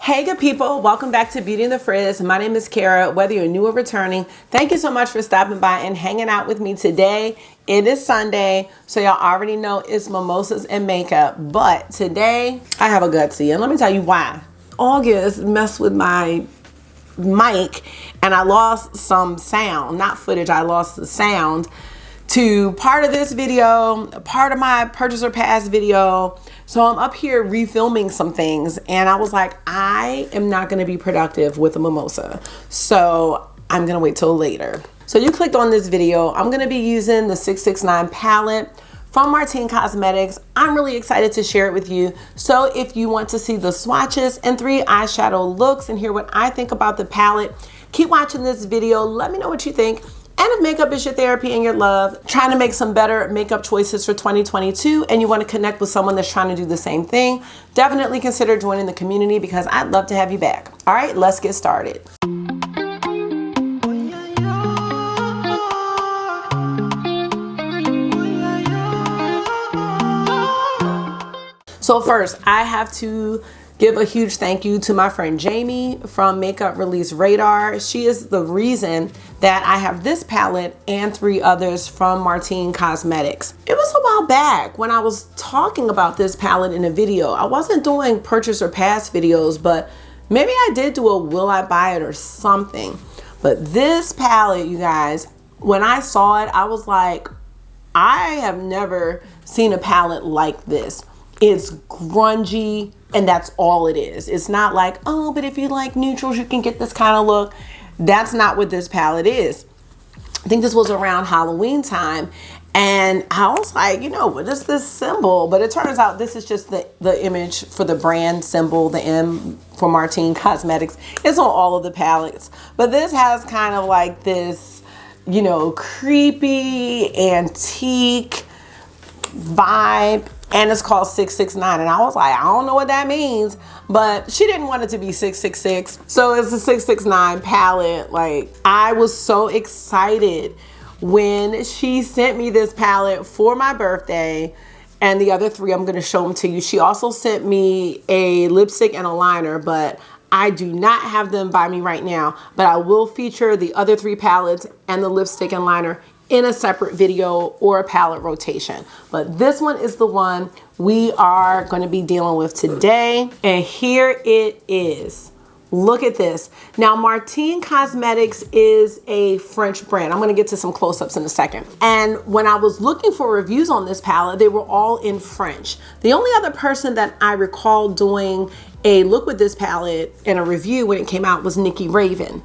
Hey good people, welcome back to Beauty in the Frizz. My name is Cara. Whether you're new or returning, thank you so much for stopping by and hanging out with me today. It is Sunday, so y'all already know it's mimosas and makeup, but today I have a gutsy, and let me tell you why. August messed with my mic and I lost some sound, not footage, I lost the sound to part of this video, part of my purchaser pass video. So I'm up here refilming some things and I was like, I am not gonna be productive with a mimosa. So I'm gonna wait till later. So you clicked on this video. I'm gonna be using the 669 palette from Martine Cosmetics. I'm really excited to share it with you. So if you want to see the swatches and 3 eyeshadow looks and hear what I think about the palette, keep watching this video. Let me know what you think. And if makeup is your therapy and your love, trying to make some better makeup choices for 2022, and you want to connect with someone that's trying to do the same thing, definitely consider joining the community because I'd love to have you back. All right, let's get started. So first, I have to give a huge thank you to my friend Jamie from Makeup Release Radar. She is the reason that I have this palette and 3 others from Martine Cosmetics. It was a while back when I was talking about this palette in a video. I wasn't doing purchase or pass videos, but maybe I did do a will I buy it or something. But this palette, you guys, when I saw it, I was like, I have never seen a palette like this. It's grungy, and that's all it is. It's not like, oh, but if you like neutrals, you can get this kind of look. That's not what this palette is. I think this was around Halloween time, and I was like, you know, what is this symbol? But it turns out this is just the image for the brand symbol, the M for Martine Cosmetics. It's on all of the palettes, but this has kind of like this, you know, creepy, antique vibe. And it's called 669. And I was like, I don't know what that means, but she didn't want it to be 666. So it's a 669 palette. Like, I was so excited when she sent me this palette for my birthday. And the other 3, I'm gonna show them to you. She also sent me a lipstick and a liner, but I do not have them by me right now, but I will feature the other 3 palettes and the lipstick and liner in a separate video or a palette rotation. But this one is the one we are going to be dealing with today. And here it is. Look at this. Now, Martine Cosmetics is a French brand. I'm going to get to some close-ups in a second. And when I was looking for reviews on this palette, they were all in French. The only other person that I recall doing a look with this palette and a review when it came out was Nikki Raven.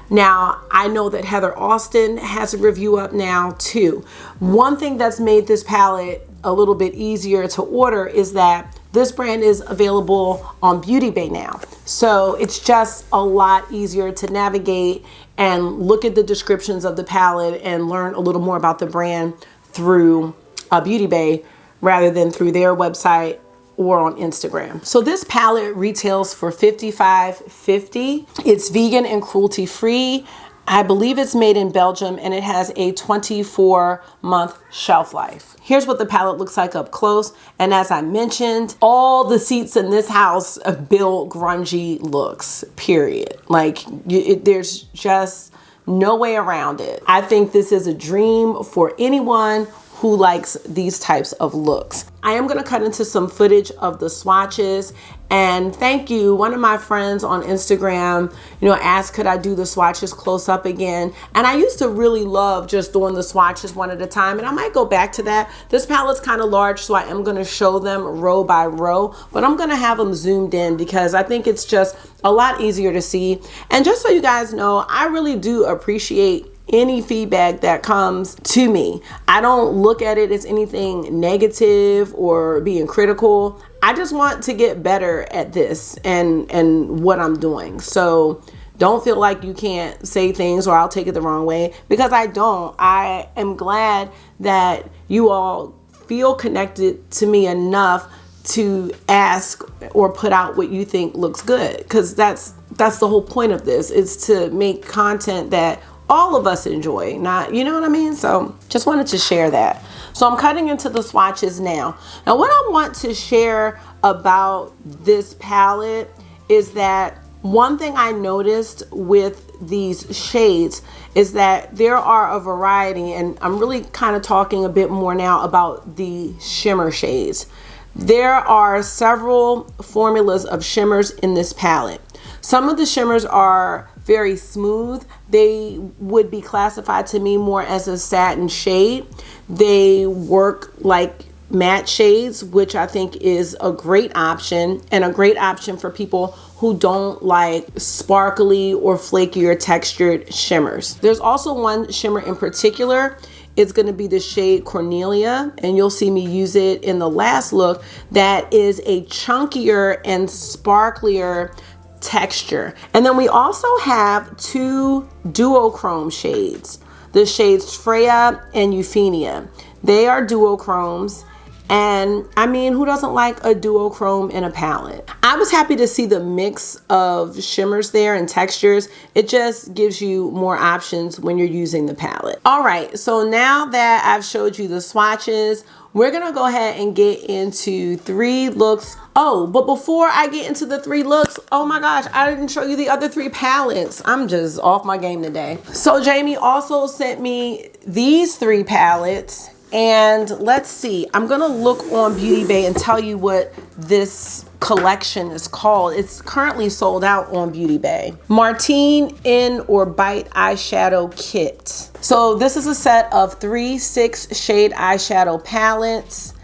Now, I know that Heather Austin has a review up now too. One thing that's made this palette a little bit easier to order is that this brand is available on Beauty Bay now. So it's just a lot easier to navigate and look at the descriptions of the palette and learn a little more about the brand through Beauty Bay rather than through their website or on Instagram. So this palette retails for $55.50. It's vegan and cruelty free. I believe it's made in Belgium and it has a 24-month shelf life. Here's what the palette looks like up close. And as I mentioned, all the seats in this house build grungy looks, period. Like there's just no way around it. I think this is a dream for anyone who likes these types of looks. I am gonna cut into some footage of the swatches, and thank you. One of my friends on Instagram, you know, asked could I do the swatches close up again? And I used to really love just doing the swatches one at a time, and I might go back to that. This palette's kind of large, so I am gonna show them row by row, but I'm gonna have them zoomed in because I think it's just a lot easier to see. And just so you guys know, I really do appreciate any feedback that comes to me. I don't look at it as anything negative or being critical. I just want to get better at this and what I'm doing. So don't feel like you can't say things or I'll take it the wrong way, because I don't. I am glad that you all feel connected to me enough to ask or put out what you think looks good, because that's the whole point of this, is to make content that all of us enjoy, not, you know what I mean? So just wanted to share that. So I'm cutting into the swatches now. Now what I want to share about this palette is that one thing I noticed with these shades is that there are a variety, and I'm really kind of talking a bit more now about the shimmer shades. There are several formulas of shimmers in this palette. Some of the shimmers are very smooth. They would be classified to me more as a satin shade. They work like matte shades, which I think is a great option, and a great option for people who don't like sparkly or flakier textured shimmers. There's also one shimmer in particular. It's going to be the shade Cornelia, and you'll see me use it in the last look. That is a chunkier and sparklier texture. And then we also have two duochrome shades, the shades Freya and Euphemia. They are duochromes, and I mean, who doesn't like a duochrome in a palette? I was happy to see the mix of shimmers there and textures. It just gives you more options when you're using the palette. All right, so now that I've showed you the swatches, we're gonna go ahead and get into 3 looks. Oh, but before I get into the 3 looks, oh my gosh, I didn't show you the other 3 palettes. I'm just off my game today. So Jamie also sent me these 3 palettes, and let's see, I'm gonna look on Beauty Bay and tell you what this collection is called. It's currently sold out on Beauty Bay. Martine In or Bite Eyeshadow Kit. So this is a set of 3 6-shade eyeshadow palettes,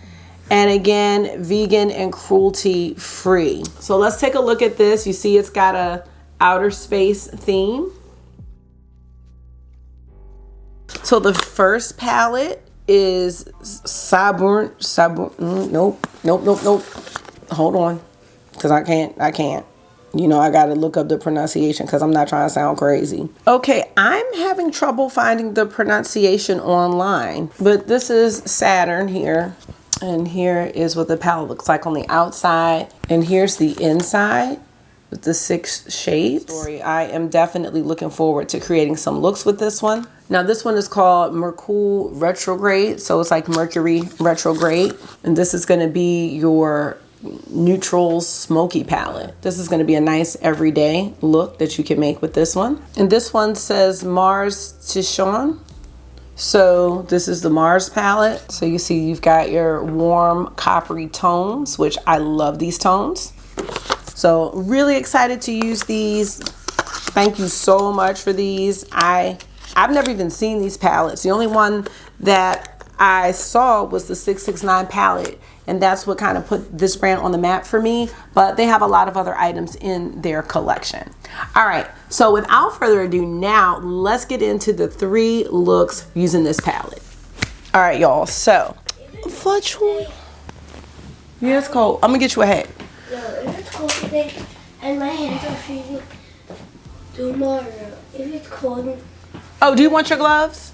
and again, vegan and cruelty free. So let's take a look at this. You see it's got a outer space theme. So the first palette is nope. Hold on, because I can't. You know, I gotta look up the pronunciation because I'm not trying to sound crazy. Okay, I'm having trouble finding the pronunciation online, but this is Saturn here. And here is what the palette looks like on the outside. And here's the inside with the 6 shades. I am definitely looking forward to creating some looks with this one. Now this one is called Mercure Retrograde. So it's like Mercury retrograde. And this is gonna be your neutral smoky palette. This is going to be a nice everyday look that you can make with this one. And this one says Mars Tishon. So this is the Mars palette. So you see you've got your warm coppery tones, which I love these tones. So really excited to use these. Thank you so much for these. I've never even seen these palettes. The only one that I saw was the 669 palette, and that's what kind of put this brand on the map for me, but they have a lot of other items in their collection. All right, so without further ado, now let's get into the 3 looks using this palette. All right, y'all, so yeah, it's cold. I'm gonna get you a hat. No, if it's cold today and my hands are freezing tomorrow, if it's cold. Oh, do you want your gloves?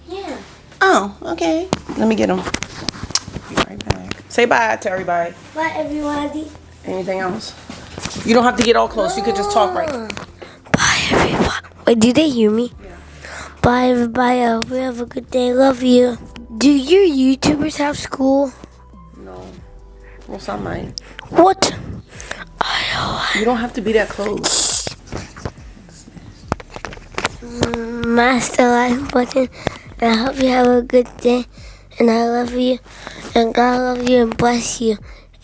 Yeah. Oh, okay. Let me get them. Be right back. Say bye to everybody. Bye, everybody. Anything else? You don't have to get all close. You could just talk right. Bye, everybody. Wait, do they hear me? Yeah. Bye, everybody. I hope you have a good day. Love you. Do your YouTubers have school? No. Well, some might. What? You don't have to be that close. Master like button. I hope you have a good day. And I love you. And God love you and bless you.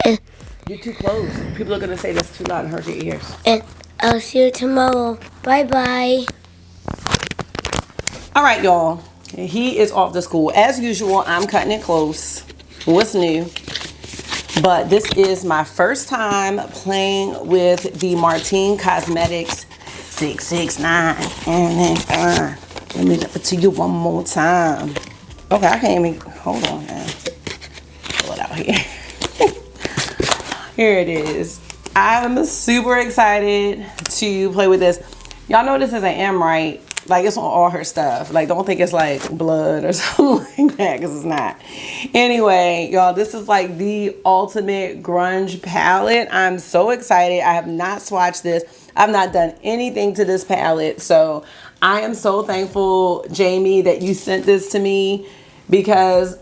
And You're too close. People are going to say that's too loud and hurt your ears. And I'll see you tomorrow. Bye-bye. All right, y'all. He is off to school. As usual, I'm cutting it close. What's new? But this is my first time playing with the Martine Cosmetics 669. Let me do it to you one more time. Okay, I can't even, hold on now. Pull it out here. Here it is. I'm super excited to play with this. Y'all know this is an M, right? Like, it's on all her stuff. Like, don't think it's like blood or something like that, because it's not. Anyway, y'all, this is like the ultimate grunge palette. I'm so excited. I have not swatched this. I've not done anything to this palette. So I am so thankful, Jamie, that you sent this to me, because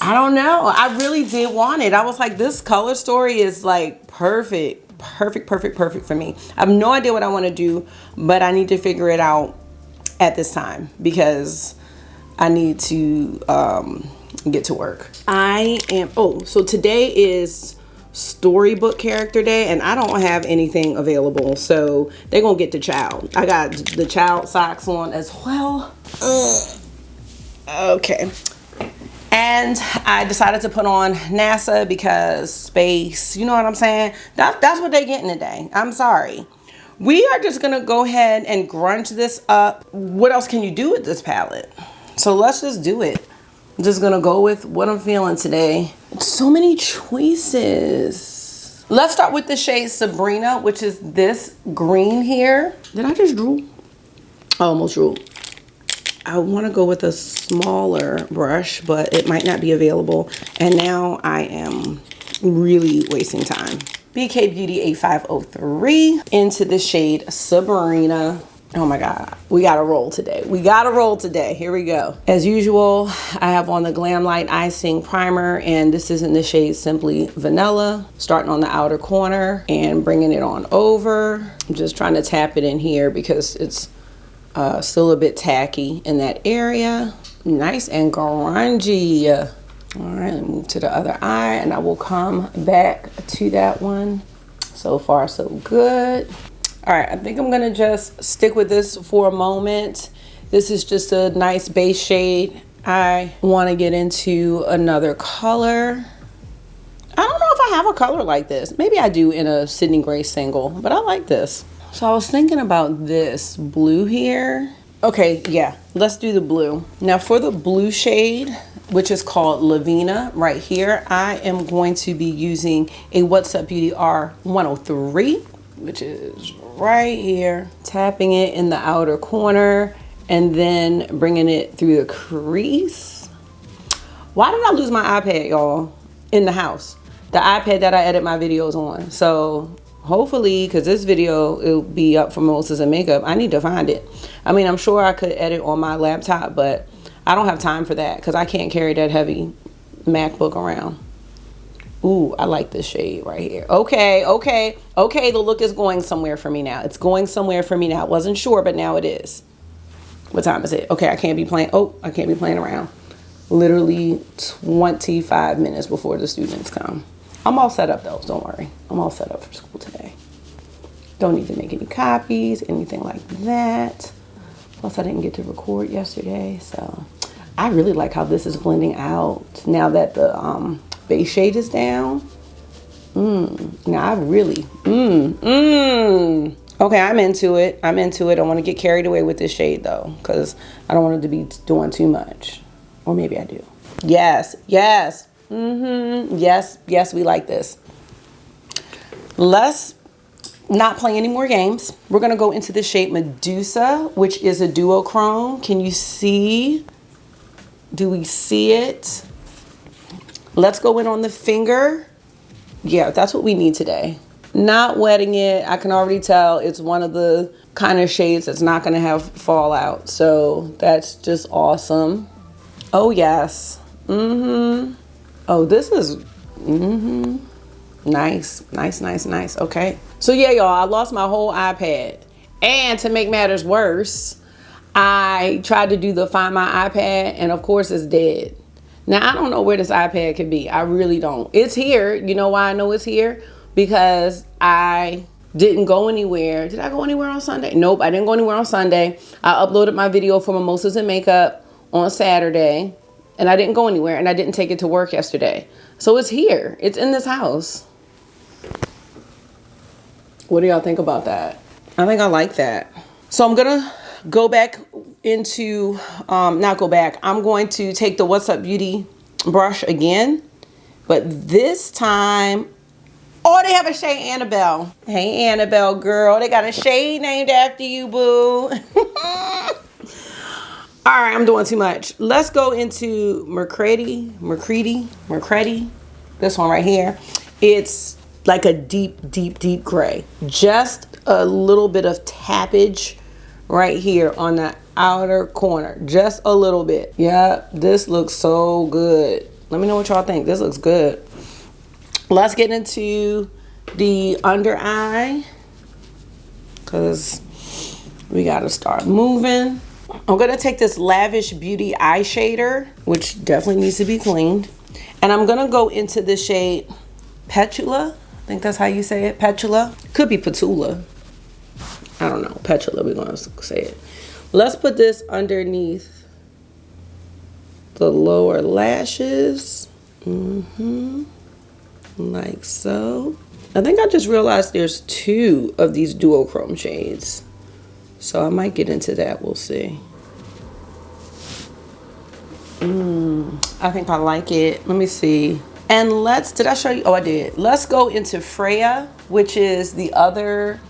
I don't know, I really did want it. I was like, this color story is like perfect perfect, perfect, perfect for me. I have no idea what I want to do, but I need to figure it out at this time because I need to get to work. So today is storybook character day and I don't have anything available, so they're gonna get the child. I got the child socks on as well. Okay, and I decided to put on NASA because space, you know what I'm saying? That's what they're getting today. I'm sorry. We are just gonna go ahead and grunge this up. What else can you do with this palette? So let's just do it. I'm just gonna go with what I'm feeling today. So many choices. Let's start with the shade Sabrina, which is this green here. Did I just drool? I almost drooled. I wanna go with a smaller brush, but it might not be available. And now I am really wasting time. BK Beauty 8503 into the shade Sabrina. Oh my God, we gotta roll today. We gotta roll today. Here we go. As usual, I have on the Glam Light Icing Primer, and this is in the shade Simply Vanilla. Starting on the outer corner and bringing it on over. I'm just trying to tap it in here because it's still a bit tacky in that area. Nice and grungy. All right, move to the other eye, and I will come back to that one. So far, so good. All right, I think I'm gonna just stick with this for a moment. This is just a nice base shade. I wanna get into another color. I don't know if I have a color like this. Maybe I do in a Sydney Gray single, but I like this. So I was thinking about this blue here. Okay, yeah, let's do the blue. Now for the blue shade, which is called Lavina right here, I am going to be using a What's Up Beauty R103, which is right here, tapping it in the outer corner and then bringing it through the crease. Why did I lose my iPad, y'all, in the house? The iPad that I edit my videos on. So hopefully, because this video, it'll be up for Mimosas and Makeup, I need to find it. I mean, I'm sure I could edit on my laptop, but I don't have time for that because I can't carry that heavy MacBook around. Ooh, I like this shade right here. Okay, okay, okay, the look is going somewhere for me now. It's going somewhere for me now. I wasn't sure, but now it is. What time is it? Okay, I can't be playing. Oh, I can't be playing around. Literally 25 minutes before the students come. I'm all set up though, don't worry. I'm all set up for school today. Don't need to make any copies, anything like that. Plus I didn't get to record yesterday, so I really like how this is blending out now that the base shade is down. Now I really, okay, I'm into it. I'm into it. I want to get carried away with this shade though, because I don't want it to be doing too much. Or maybe I do. Yes, yes, yes, yes, we like this. Let's not play any more games. We're gonna go into the shade Medusa, which is a duochrome. Can you see? Do we see it? Let's go in on the finger. Yeah, that's what we need today. Not wetting it. I can already tell it's one of the kind of shades that's not gonna have fallout. So that's just awesome. Oh yes. Oh, this is nice, nice, nice, nice. Okay. So yeah, y'all, I lost my whole iPad. And to make matters worse, I tried to do the Find My iPad, and of course it's dead. Now, I don't know where this iPad could be. I really don't. It's here. You know why I know it's here? Because I didn't go anywhere. Did I go anywhere on Sunday? Nope, I didn't go anywhere on Sunday. I uploaded my video for Mimosas and Makeup on Saturday, and I didn't go anywhere, and I didn't take it to work yesterday. So it's here. It's in this house. What do y'all think about that? I think I like that. So I'm gonna go back into, not go back, I'm going to take the What's Up Beauty brush again, but this time, oh, they have a shade Annabelle. Hey, Annabelle girl, they got a shade named after you, boo. All right, I'm doing too much. Let's go into McGrath, this one right here. It's like a deep, deep, deep gray. Just a little bit of tappage right here on the outer corner. Just a little bit. Yeah, this looks so good. Let me know what y'all think. This looks good. Let's get into the under eye because we gotta start moving. I'm gonna take this Lavish Beauty eye shader, which definitely needs to be cleaned, and I'm gonna go into the shade Petula. I think that's how you say it, Petula. Could be Petula. I don't know, Petula, we're gonna say it. Let's put this underneath the lower lashes. Like so. I think I just realized there's 2 of these duochrome shades. So I might get into that, we'll see. I think I like it. Let me see. And did I show you? Oh, I did. Let's go into Freya, which is the other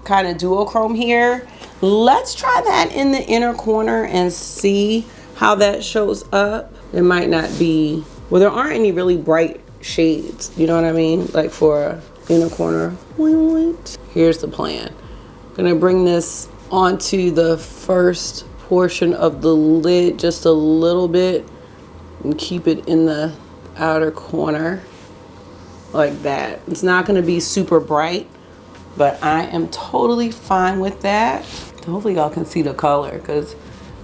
kind of duochrome here. Let's try that in the inner corner and see how that shows up. It might not be, well, there aren't any really bright shades, you know what I mean? Like for inner corner. Here's the plan. I'm gonna bring this onto the first portion of the lid just a little bit and keep it in the outer corner like that. It's not gonna be super bright, but I am totally fine with that. Hopefully y'all can see the color because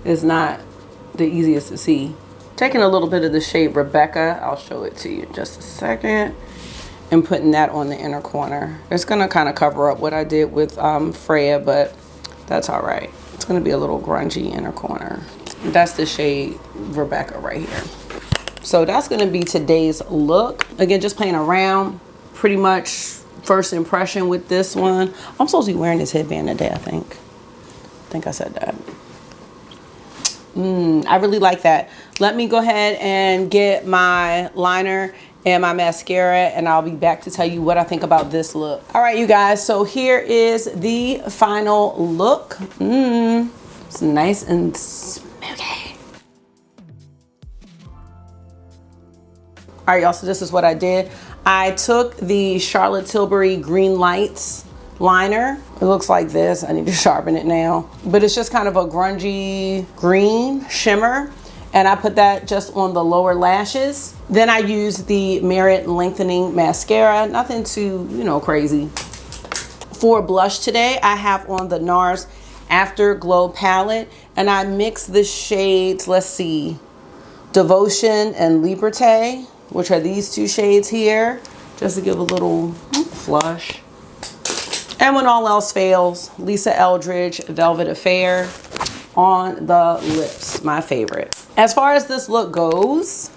it's not the easiest to see. Taking a little bit of the shade Rebecca, I'll show it to you in just a second, and putting that on the inner corner. It's gonna kind of cover up what I did with Freya, but that's all right. It's gonna be a little grungy inner corner. That's the shade Rebecca right here. So that's gonna be today's look. Again, just playing around, pretty much first impression with this one. I'm supposed to be wearing this headband today, I think. I think I said that. I really like that. Let me go ahead and get my liner and my mascara, and I'll be back to tell you what I think about this look. All right, you guys, so here is the final look. It's nice and smoky. All right, y'all, so this is what I did. I took the Charlotte Tilbury Green Lights liner. It looks like this. I need to sharpen it now. But it's just kind of a grungy green shimmer. And I put that just on the lower lashes. Then I used the Merit Lengthening Mascara. Nothing too, crazy. For blush today, I have on the Nars Afterglow palette. And I mixed the shades, let's see, Devotion and Liberté, which are these 2 shades here, just to give a little flush. And when all else fails, Lisa Eldridge Velvet Affair on the lips, my favorite. As far as this look goes,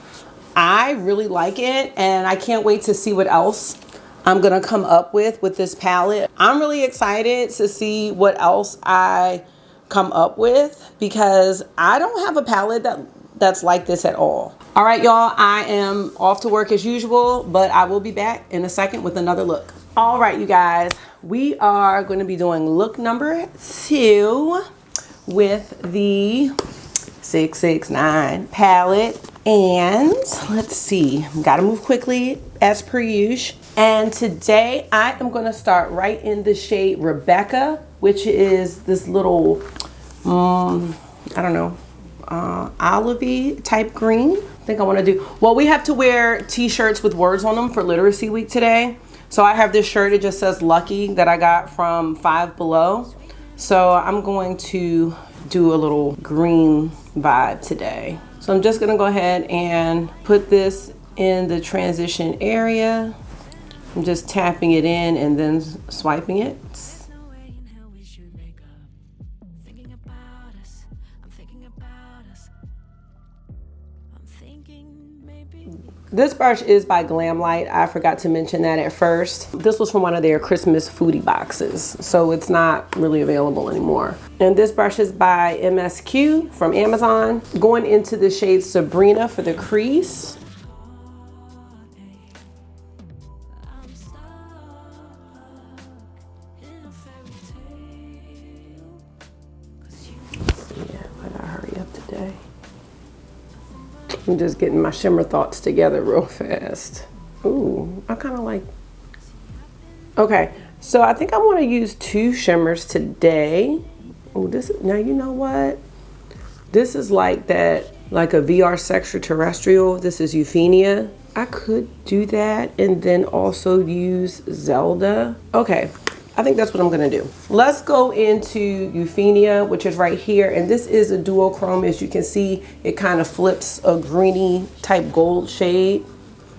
I really like it, and I can't wait to see what else I'm gonna come up with this palette. I'm really excited to see what else I come up with because I don't have a palette that's like this at all. All right, y'all, I am off to work as usual, but I will be back in a second with another look. All right, you guys, we are going to be doing look number 2 with the 669 palette. And let's see, gotta move quickly as per usual. And today I am going to start right in the shade Rebecca, which is this little, I don't know, olivey type green. I think I want to do, well, we have to wear t-shirts with words on them for Literacy Week today. So I have this shirt, it just says Lucky, that I got from Five Below. So I'm going to do a little green vibe today. So I'm just gonna go ahead and put this in the transition area. I'm just tapping it in and then swiping it. This brush is by Glamlight. I forgot to mention that at first. This was from one of their Christmas foodie boxes, so it's not really available anymore. And this brush is by MSQ from Amazon. Going into the shade Sabrina for the crease. Yeah, I gotta hurry up today. I'm just getting my shimmer thoughts together real fast. Ooh, I kind of like, okay, so I think I want to use 2 shimmers today. Oh, now you know what? This is like that, like a VR Extraterrestrial. This is Euphemia. I could do that and then also use Zelda. Okay, I think that's what I'm gonna do. Let's go into Euphemia, which is right here. And this is a duochrome. As you can see, it kind of flips a greeny type gold shade.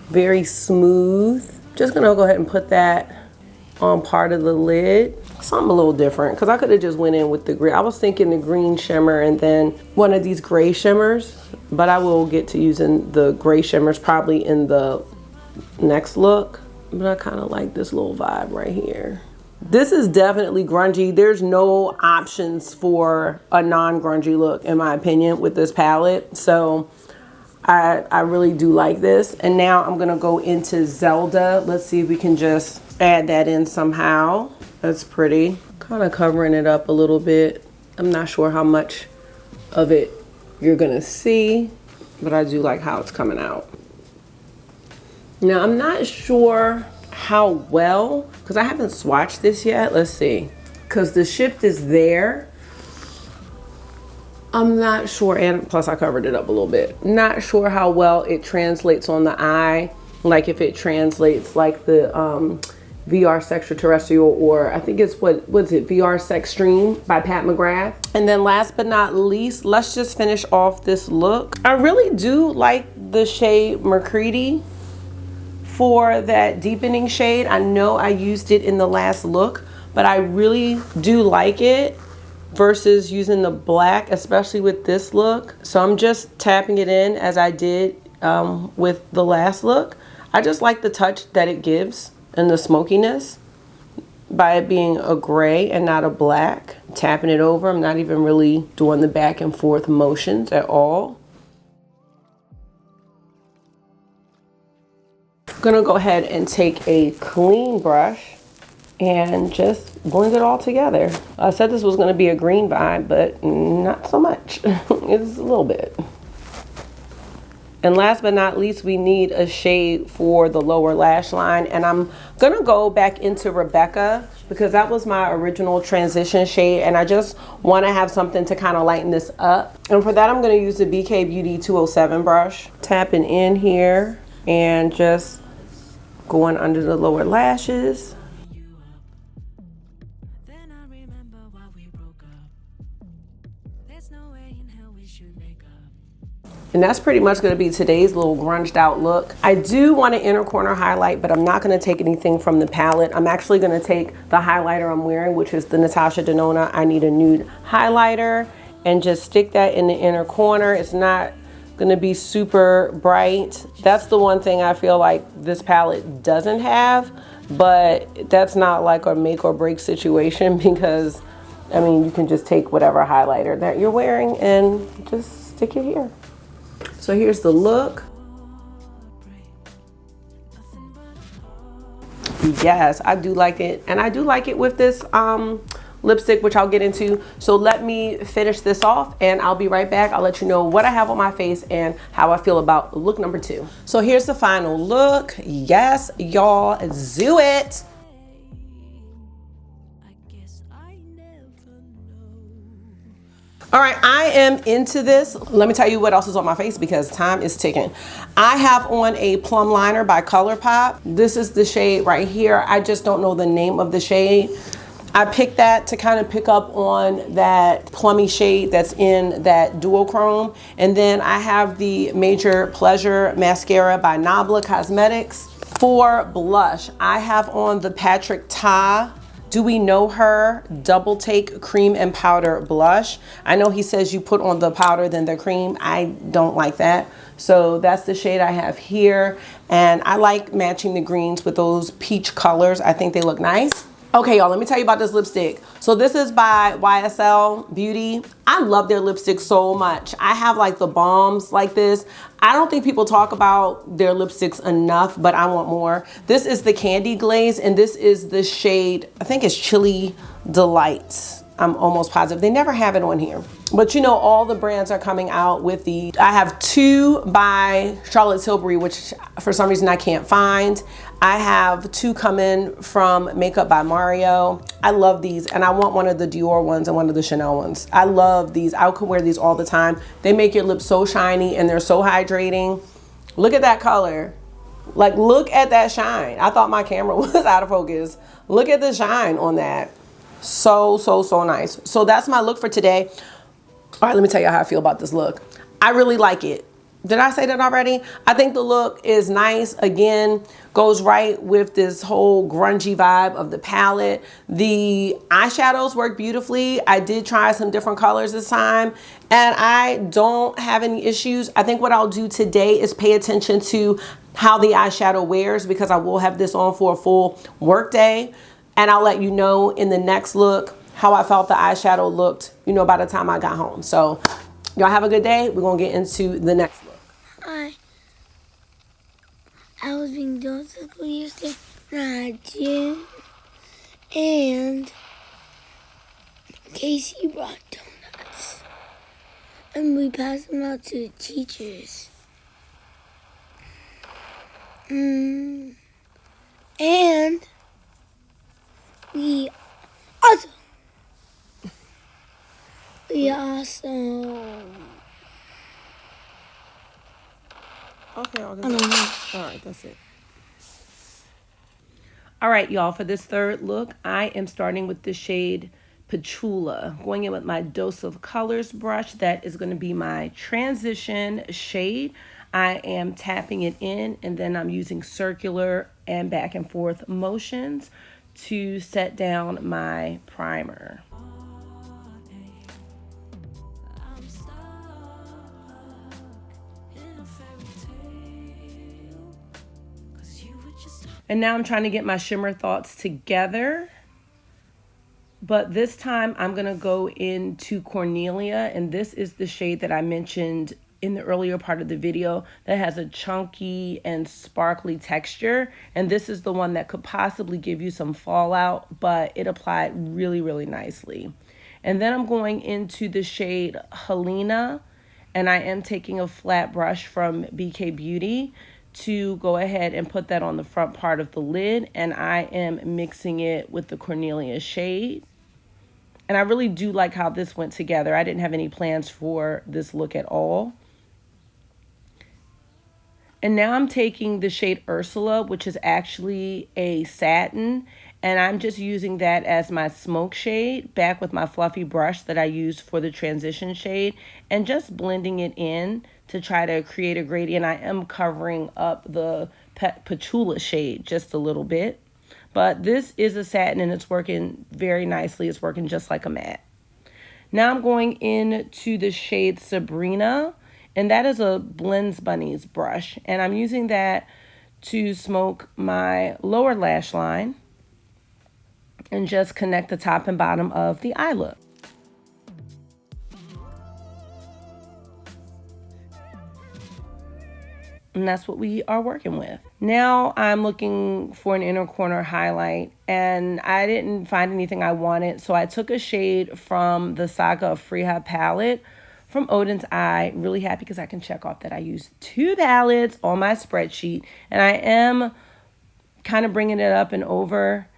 Very smooth. Just gonna go ahead and put that on part of the lid. Something a little different, because I could have just went in with the green. I was thinking the green shimmer and then one of these gray shimmers, but I will get to using the gray shimmers probably in the next look. But I kind of like this little vibe right here. This is definitely grungy. There's no options for a non-grungy look, in my opinion, with this palette. So I really do like this. And now I'm gonna go into Zelda. Let's see if we can just add that in somehow. That's pretty. Kind of covering it up a little bit. I'm not sure how much of it you're gonna see, but I do like how it's coming out. Now I'm not sure how well, because I haven't swatched this yet. Let's see, because the shift is there. I'm not sure, and plus I covered it up a little bit. Not sure how well it translates on the eye, like if it translates like the VR Sextraterrestrial, or I think it's what's it, VR Sextreme by Pat McGrath. And then last but not least, let's just finish off this look. I really do like the shade McGrath for that deepening shade. I know I used it in the last look, but I really do like it versus using the black, especially with this look. So I'm just tapping it in as I did with the last look. I just like the touch that it gives and the smokiness by it being a gray and not a black. Tapping it over, I'm not even really doing the back and forth motions at all. I'm gonna go ahead and take a clean brush and just blend it all together. I said this was gonna be a green vibe, but not so much. It's a little bit. And last but not least, we need a shade for the lower lash line. And I'm gonna go back into Rebecca because that was my original transition shade. And I just wanna have something to kind of lighten this up. And for that, I'm gonna use the BK Beauty 207 brush. Tapping in here and just going under the lower lashes. And that's pretty much gonna be today's little grunged out look. I do want an inner corner highlight, but I'm not gonna take anything from the palette. I'm actually gonna take the highlighter I'm wearing, which is the Natasha Denona I Need a Nude highlighter, and just stick that in the inner corner. It's not gonna be super bright. That's the one thing I feel like this palette doesn't have, but that's not like a make or break situation because, I mean, you can just take whatever highlighter that you're wearing and just stick it here. So here's the look. Yes, I do like it. And I do like it with this lipstick, which I'll get into. So let me finish this off and I'll be right back. I'll let you know what I have on my face and how I feel about look number 2. So here's the final look. Yes, y'all, do it. All right, I am into this. Let me tell you what else is on my face because time is ticking. I have on a plum liner by ColourPop. This is the shade right here. I just don't know the name of the shade. I picked that to kind of pick up on that plummy shade that's in that duochrome. And then I have the Major Pleasure mascara by Nabla Cosmetics. For blush, I have on the Patrick Ta Do We Know Her Double Take Cream and Powder Blush. I know he says you put on the powder then the cream. I don't like that. So that's the shade I have here. And I like matching the greens with those peach colors. I think they look nice. Okay, y'all, let me tell you about this lipstick. So this is by YSL Beauty. I love their lipstick so much. I have like the balms like this. I don't think people talk about their lipsticks enough, but I want more. This is the Candy Glaze, and this is the shade, I think it's Chili Delights. I'm almost positive. They never have it on here. But you know, all the brands are coming out with the, I have 2 by Charlotte Tilbury, which for some reason I can't find. I have 2 coming from Makeup by Mario. I love these, and I want one of the Dior ones and one of the Chanel ones. I love these. I could wear these all the time. They make your lips so shiny and they're so hydrating. Look at that color. Like, look at that shine. I thought my camera was out of focus. Look at the shine on that. So, so, so nice. So that's my look for today. All right, let me tell you how I feel about this look. I really like it. Did I say that already? I think the look is nice. Again, goes right with this whole grungy vibe of the palette. The eyeshadows work beautifully. I did try some different colors this time and I don't have any issues. I think what I'll do today is pay attention to how the eyeshadow wears, because I will have this on for a full work day. And I'll let you know in the next look how I felt the eyeshadow looked, you know, by the time I got home. So y'all have a good day. We're gonna get into the next look. I was being done to school yesterday, not June, and Casey brought donuts, and we passed them out to the teachers. And we also Okay, all right, that's it. All right, y'all, for this third look, I am starting with the shade Patchouli. Going in with my Dose of Colors brush. That is going to be my transition shade. I am tapping it in, and then I'm using circular and back and forth motions to set down my primer. And now I'm trying to get my shimmer thoughts together. But this time I'm going to go into Cornelia. And this is the shade that I mentioned in the earlier part of the video that has a chunky and sparkly texture. And this is the one that could possibly give you some fallout, but it applied really, really nicely. And then I'm going into the shade Helena. And I am taking a flat brush from BK Beauty to go ahead and put that on the front part of the lid, and I am mixing it with the Cornelia shade. And I really do like how this went together. I didn't have any plans for this look at all. And now I'm taking the shade Ursula, which is actually a satin, and I'm just using that as my smoke shade back with my fluffy brush that I used for the transition shade, and just blending it in to try to create a gradient. I am covering up the Patchouli shade just a little bit, but this is a satin and it's working very nicely. It's working just like a matte. Now I'm going into the shade Sabrina, and that is a Blends Bunnies brush, and I'm using that to smoke my lower lash line and just connect the top and bottom of the eye look. And that's what we are working with. Now I'm looking for an inner corner highlight, and I didn't find anything I wanted, so I took a shade from the Saga of Freeha palette from Odin's Eye. Really happy because I can check off that I used 2 palettes on my spreadsheet, and I am kind of bringing it up and over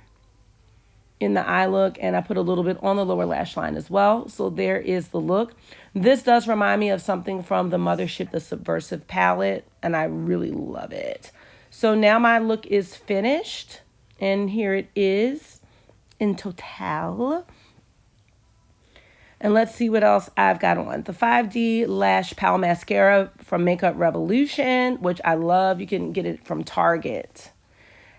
in the eye look, and I put a little bit on the lower lash line as well. So there is the look. This does remind me of something from the Mothership, the Subversive palette, and I really love it. So now my look is finished, and here it is in total. And let's see what else I've got on. The 5D Lash Pal Mascara from Makeup Revolution, which I love. You can get it from Target.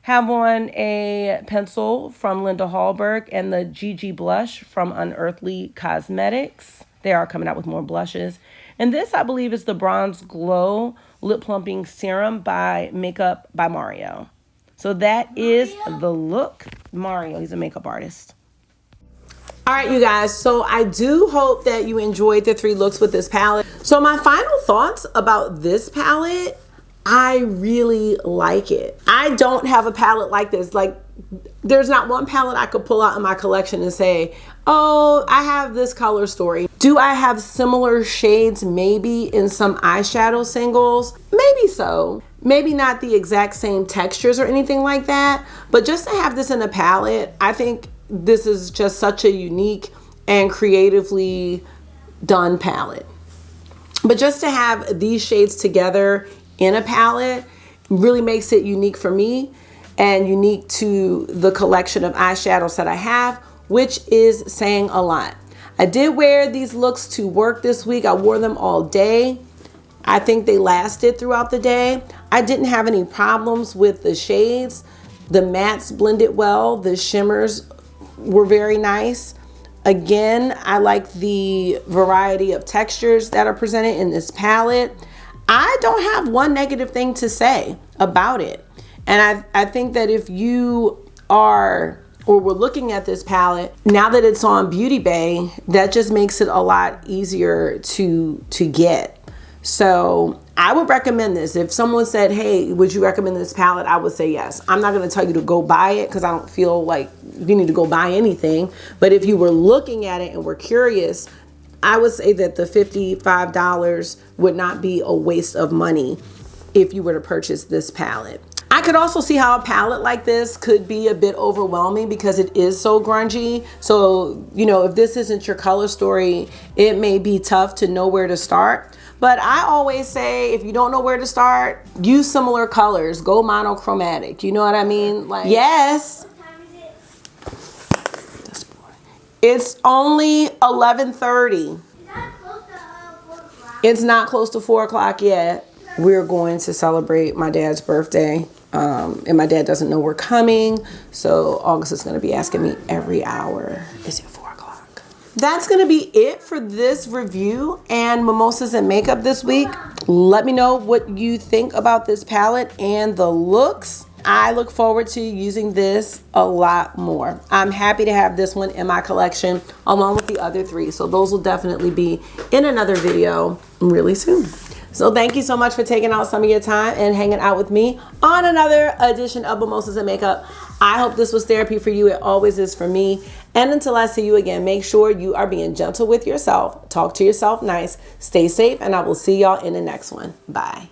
Have on a pencil from Linda Hallberg and the GG Blush from Unearthly Cosmetics. They are coming out with more blushes. And this, I believe, is the Bronze Glow Lip Plumping Serum by Makeup by Mario. So that is the look. Mario, he's a makeup artist. All right, you guys, so I do hope that you enjoyed the 3 looks with this palette. So my final thoughts about this palette, I really like it. I don't have a palette like this. Like, there's not one palette I could pull out in my collection and say, oh, I have this color story. Do I have similar shades maybe in some eyeshadow singles? Maybe so. Maybe not the exact same textures or anything like that, but just to have this in a palette, I think this is just such a unique and creatively done palette. But just to have these shades together in a palette really makes it unique for me and unique to the collection of eyeshadows that I have, which is saying a lot. I did wear these looks to work this week. I wore them all day. I think they lasted throughout the day. I didn't have any problems with the shades. The mattes blended well. The shimmers were very nice. Again, I like the variety of textures that are presented in this palette. I don't have one negative thing to say about it. And I think that if you are or we're looking at this palette, now that it's on Beauty Bay, that just makes it a lot easier to get. So I would recommend this. If someone said, hey, would you recommend this palette? I would say yes. I'm not going to tell you to go buy it because I don't feel like you need to go buy anything. But if you were looking at it and were curious, I would say that the $55 would not be a waste of money if you were to purchase this palette. I could also see how a palette like this could be a bit overwhelming because it is so grungy. So, you know, if this isn't your color story, it may be tough to know where to start. But I always say, if you don't know where to start, use similar colors. Go monochromatic. You know what I mean? Like, yes. What time is it? It's only 11:30. It's not close to 4 o'clock yet. We're going to celebrate my dad's birthday. And my dad doesn't know we're coming. So August is going to be asking me every hour, is it 4 o'clock? That's going to be it for this review and Mimosas and Makeup this week. Let me know what you think about this palette and the looks. I look forward to using this a lot more. I'm happy to have this one in my collection along with the other three. So those will definitely be in another video really soon. So thank you so much for taking out some of your time and hanging out with me on another edition of Mimosas and Makeup. I hope this was therapy for you. It always is for me. And until I see you again, make sure you are being gentle with yourself. Talk to yourself nice. Stay safe, and I will see y'all in the next one. Bye.